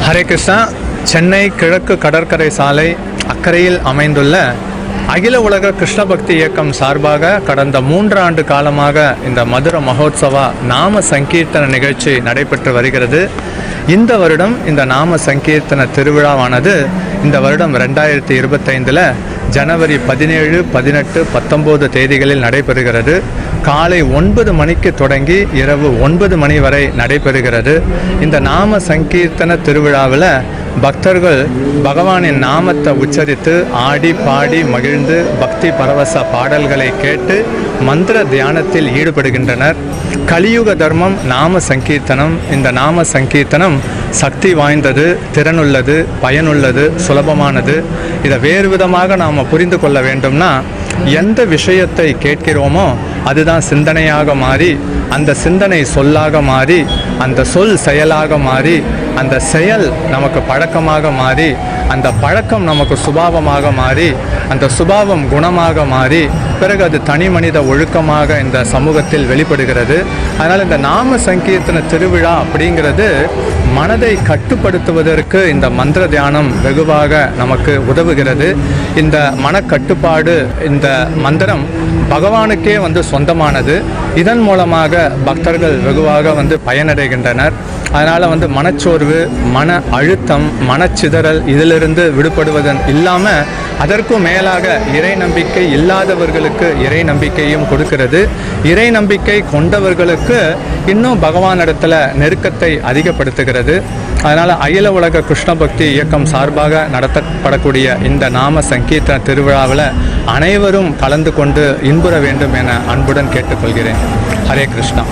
ஹரே கிருஷ்ணா. சென்னை கிழக்கு கடற்கரை சாலை அக்கறையில் அமைந்துள்ள அகில உலக கிருஷ்ண பக்தி இயக்கம் சார்பாக கடந்த 3 ஆண்டு காலமாக இந்த மதுர மகோத்சவா நாம சங்கீர்த்தன நிகழ்ச்சி நடைபெற்று வருகிறது. இந்த வருடம் இந்த நாம சங்கீர்த்தன திருவிழாவானது இந்த வருடம் 2025 ஜனவரி 17, 18, 19 தேதிகளில் நடைபெறுகிறது. காலை 9 மணிக்கு தொடங்கி இரவு 9 மணி வரை நடைபெறுகிறது. இந்த நாம சங்கீர்த்தன திருவிழாவில் பக்தர்கள் பகவானின் நாமத்தை உச்சரித்து ஆடி பாடி மகிழ்ந்து பக்தி பரவச பாடல்களை கேட்டு மந்திர தியானத்தில் ஈடுபடுகின்றனர். கலியுக தர்மம் நாம சங்கீர்த்தனம். இந்த நாம சங்கீர்த்தனம் சக்தி வாய்ந்தது, திறனுள்ளது, பயனுள்ளது, சுலபமானது. இதை வேறு விதமாக நாம் புரிந்து கொள்ள வேண்டும்னா, எந்த விஷயத்தை கேட்கிறோமோ அதுதான் சிந்தனையாக மாறி, அந்த சிந்தனை சொல்லாக மாறி, அந்த சொல் செயலாக மாறி, அந்த செயல் நமக்கு பழக்கமாக மாறி, அந்த பழக்கம் நமக்கு சுபாவமாக மாறி, அந்த சுபாவம் குணமாக மாறி, பிறகு அது தனி மனித ஒழுக்கமாக இந்த சமூகத்தில் வெளிப்படுகிறது. அதனால் இந்த நாம சங்கீர்த்தன திருவிழா அப்படிங்கிறது மனதை கட்டுப்படுத்துவதற்கு இந்த மந்திர தியானம் வெகுவாக நமக்கு உதவுகிறது. இந்த மனக்கட்டுப்பாடு, இந்த மந்திரம் பகவானுக்கே சொந்தமானது. இதன் மூலமாக பக்தர்கள் வெகுவாக பயனடைகின்றனர். அதனால் மனச்சோர்வு, மன அழுத்தம், மனச்சிதறல் இதிலிருந்து விடுபடுவதன் இல்லாமல் அதற்கும் மேலாக இறை நம்பிக்கை இல்லாதவர்களுக்கு இறை நம்பிக்கையும் கொடுக்கிறது. இறை நம்பிக்கை கொண்டவர்களுக்கு இன்னும் பகவானிடத்தில் நெருக்கத்தை அதிகப்படுத்துகிறது. அதனால் அகில உலக கிருஷ்ண பக்தி இயக்கம் சார்பாக நடத்தப்படக்கூடிய இந்த நாம சங்கீர்த்தன திருவிழாவில் அனைவரும் கலந்து கொண்டு இன்புற வேண்டும் என அன்புடன் கேட்டுக்கொள்கிறேன். ஹரே கிருஷ்ணா.